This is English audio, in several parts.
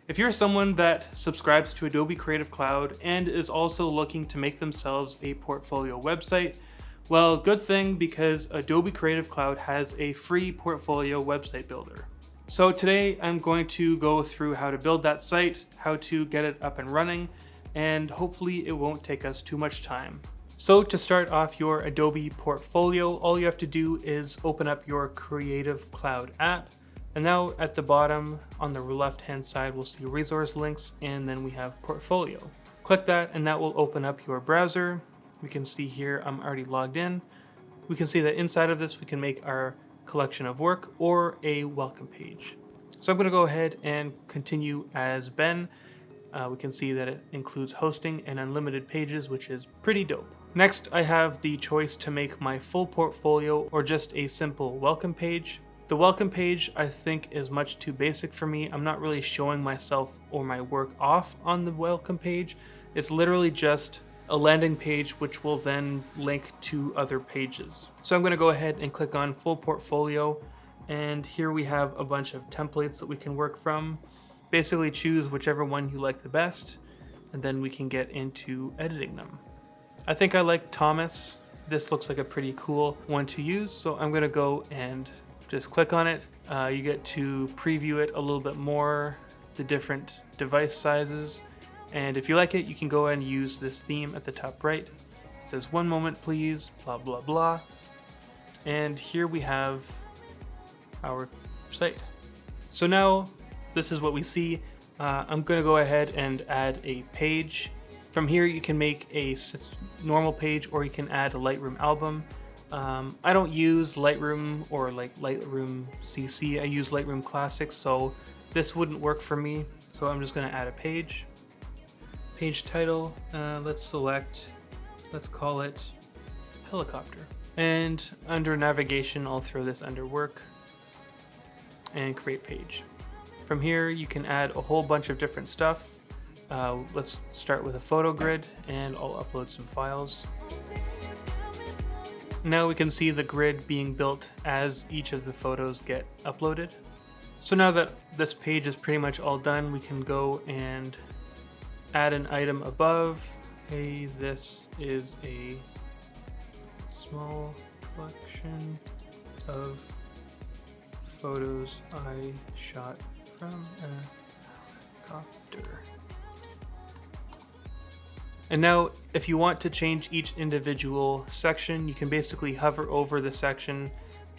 If you're someone that subscribes to Adobe Creative Cloud and is also looking to make themselves a portfolio website, well, good thing, because Adobe Creative Cloud has a free portfolio website builder. So today I'm going to go through how to build that site, how to get it up and running, and hopefully it won't take us too much time. So to start off your Adobe portfolio, all you have to do is open up your Creative Cloud app. And now at the bottom on the left hand side, we'll see resource links, and then we have portfolio. Click that and that will open up your browser. We can see here I'm already logged in. We can see that inside of this we can make our collection of work or a welcome page. So I'm going to go ahead and continue as Ben. We can see that it includes hosting and unlimited pages, which is pretty dope. Next, I have the choice to make my full portfolio or just a simple welcome page. The welcome page I think is much too basic for me. I'm not really showing myself or my work off on the welcome page. It's literally just a landing page which will then link to other pages. So I'm going to go ahead and click on full portfolio, and here we have a bunch of templates that we can work from. Basically choose whichever one you like the best, and then we can get into editing them. I think I like Thomas. This looks like a pretty cool one to use, so I'm going to go and just click on it. You get to preview it a little bit more, the different device sizes. And if you like it, you can go ahead and use this theme at the top right. It says, "One moment please, blah, blah, blah." And here we have our site. So now this is what we see. I'm gonna go ahead and add a page. From here, you can make a normal page, or you can add a Lightroom album. I don't use Lightroom or like Lightroom CC. I use Lightroom Classic, so this wouldn't work for me. So I'm just gonna add a page. Page title, let's call it helicopter. And under navigation, I'll throw this under work and create page. From here, you can add a whole bunch of different stuff. Let's start with a photo grid, and I'll upload some files. Now we can see the grid being built as each of the photos get uploaded. So now that this page is pretty much all done, we can go and add an item above. Hey, this is a small collection of photos I shot from a helicopter. And now if you want to change each individual section, you can basically hover over the section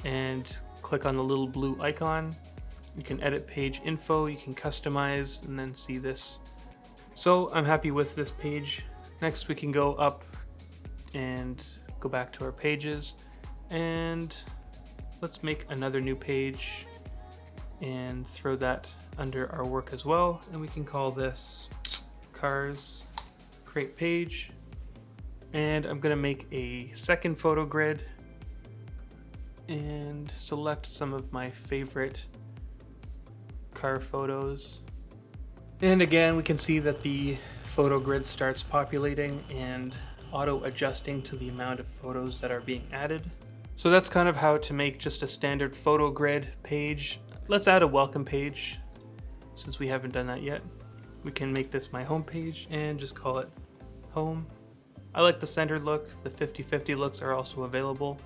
and click on the little blue icon. You can edit page info, you can customize, and then see this. So I'm happy with this page. Next we can go up and go back to our pages, and let's make another new page and throw that under our work as well. And we can call this cars, create page. And I'm gonna make a second photo grid and select some of my favorite car photos. And again, we can see that the photo grid starts populating and auto adjusting to the amount of photos that are being added. So that's kind of how to make just a standard photo grid page. Let's add a welcome page since we haven't done that yet. We can make this my home page and just call it home. I like the centered look. The 50-50 looks are also available,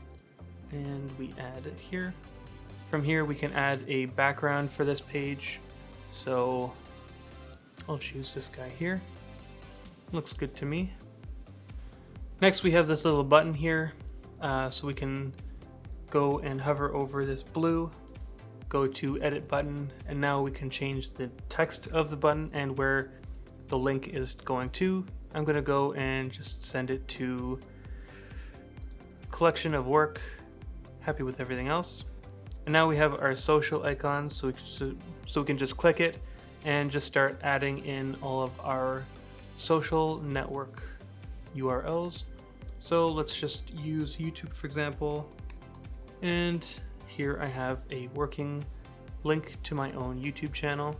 and we add it here. From here we can add a background for this page. So I'll choose this guy here. Looks good to me. Next we have this little button here, so we can go and hover over this blue, go to edit button, and now we can change the text of the button and where the link is going to. I'm gonna go and just send it to collection of work. Happy with everything else. And now we have our social icon, so we can just click it and just start adding in all of our social network URLs. So let's just use YouTube, for example. And here I have a working link to my own YouTube channel.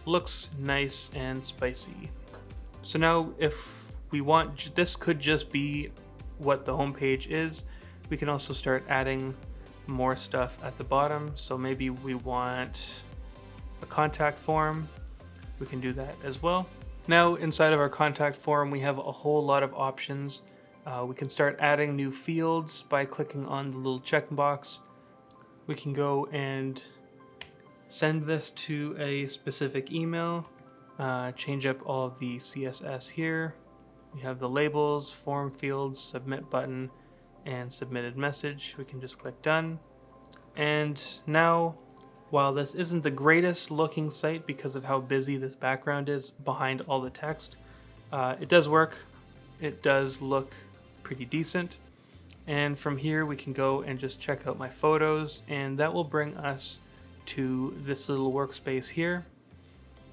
Looks nice and spicy. So now if we want, this could just be what the home page is. We can also start adding more stuff at the bottom. So maybe we want a contact form. we can do that as well. Now inside of our contact form, we have a whole lot of options. We can start adding new fields by clicking on the little checkbox. We can go and send this to a specific email, change up all of the CSS here. We have the labels, form fields, submit button, and submitted message. We can just click done. And now, while this isn't the greatest looking site because of how busy this background is behind all the text, it does work. It does look pretty decent. And from here we can go and just check out my photos, and that will bring us to this little workspace here.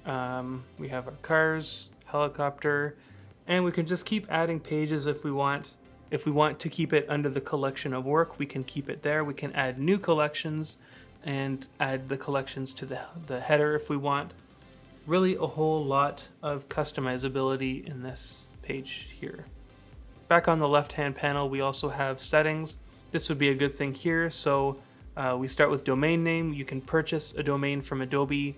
We have our cars, helicopter, and we can just keep adding pages if we want. If we want to keep it under the collection of work, we can keep it there. We can add new collections and add the collections to the header if we want. Really a whole lot of customizability in this page here. Back on the left-hand panel, we also have settings. This would be a good thing here. So we start with domain name. You can purchase a domain from Adobe,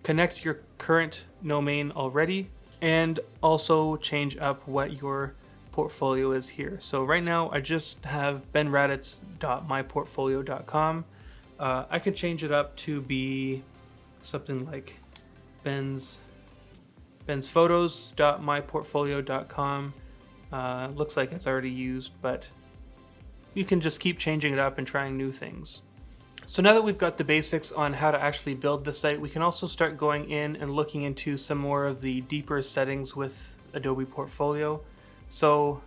connect your current domain already, and also change up what your portfolio is here. So right now I just have benraddatz.myportfolio.com. I could change it up to be something like bensphotos.myportfolio.com. Looks like it's already used, but you can just keep changing it up and trying new things. So now that we've got the basics on how to actually build the site, we can also start going in and looking into some more of the deeper settings with Adobe Portfolio. So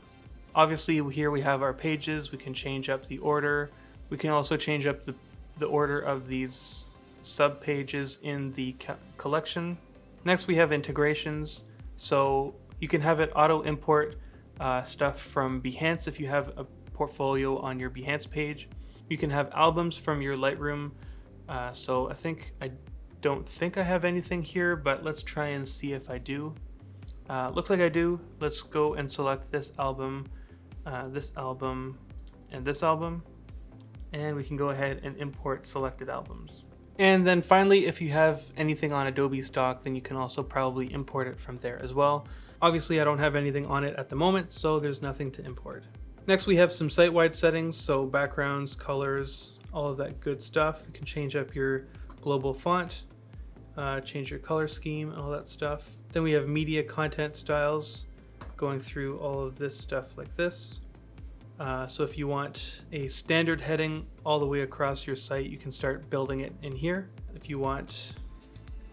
obviously here we have our pages. We can change up the order. We can also change up the order of these sub pages in the collection. Next we have integrations. So you can have it auto import stuff from Behance if you have a portfolio on your Behance page. You can have albums from your Lightroom. So I don't think I have anything here, but let's try and see if I do. Looks like I do. Let's go and select this album, and this album. And we can go ahead and import selected albums. And then finally, if you have anything on Adobe stock, then you can also probably import it from there as well. Obviously, I don't have anything on it at the moment, so there's nothing to import. Next, we have some site-wide settings, so backgrounds, colors, all of that good stuff. You can change up your global font, change your color scheme, all that stuff. Then we have media content styles, going through all of this stuff like this. So if you want a standard heading all the way across your site, you can start building it in here. If you want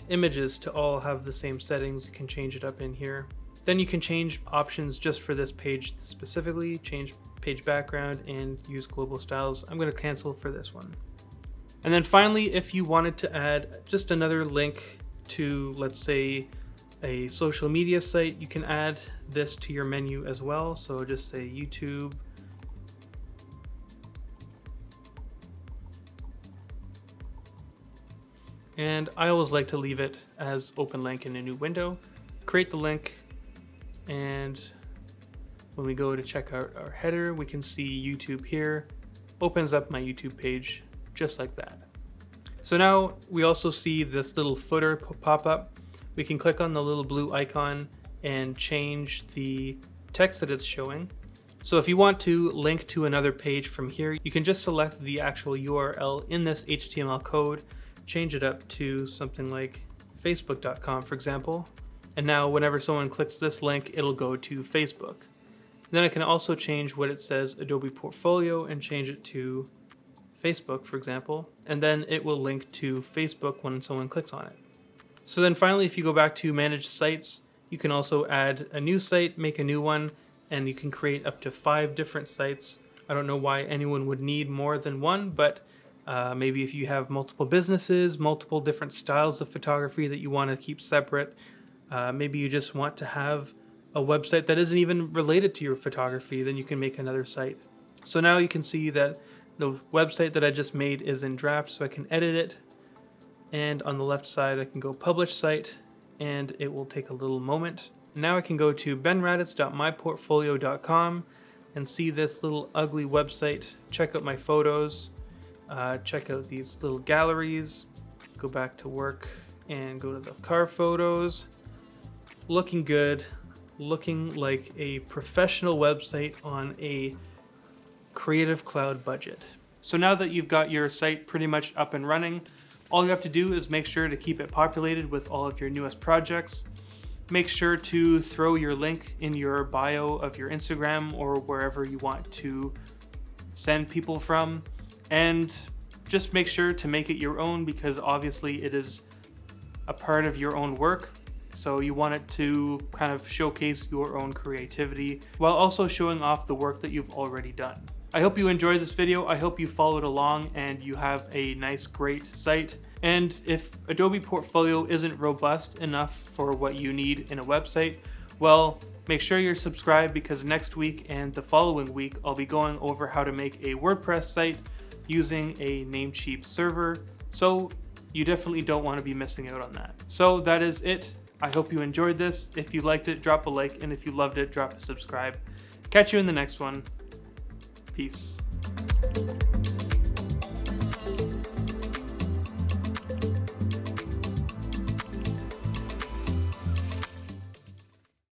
images to all have the same settings, you can change it up in here. Then you can change options just for this page specifically, change page background and use global styles. I'm going to cancel for this one. And then finally, if you wanted to add just another link to, let's say, a social media site, you can add this to your menu as well. So just say YouTube. And I always like to leave it as open link in a new window. Create the link, and when we go to check out our header, we can see YouTube here. Opens up my YouTube page just like that. So now we also see this little footer pop up. We can click on the little blue icon and change the text that it's showing. So if you want to link to another page from here, you can just select the actual URL in this HTML code, change it up to something like facebook.com, for example. And now whenever someone clicks this link, it'll go to Facebook. Then I can also change what it says Adobe Portfolio and change it to Facebook, for example. And then it will link to Facebook when someone clicks on it. So then finally, if you go back to manage sites, you can also add a new site, make a new one, and you can create up to 5 different sites. I don't know why anyone would need more than one, but maybe if you have multiple businesses, multiple different styles of photography that you want to keep separate, maybe you just want to have a website that isn't even related to your photography, then you can make another site. So now you can see that the website that I just made is in draft, so I can edit it. And on the left side, I can go publish site, and it will take a little moment. Now I can go to benraddatz.myportfolio.com and see this little ugly website, check out my photos, check out these little galleries, go back to work and go to the car photos. Looking good, looking like a professional website on a Creative Cloud budget. So now that you've got your site pretty much up and running, all you have to do is make sure to keep it populated with all of your newest projects. Make sure to throw your link in your bio of your Instagram or wherever you want to send people from, and just make sure to make it your own, because obviously it is a part of your own work. So you want it to kind of showcase your own creativity while also showing off the work that you've already done. I hope you enjoyed this video. I hope you followed along and you have a nice, great site. And if Adobe Portfolio isn't robust enough for what you need in a website, well, make sure you're subscribed, because next week and the following week, I'll be going over how to make a WordPress site using a Namecheap server. So you definitely don't want to be missing out on that. So that is it. I hope you enjoyed this. If you liked it, drop a like, and if you loved it, drop a subscribe. Catch you in the next one. Peace.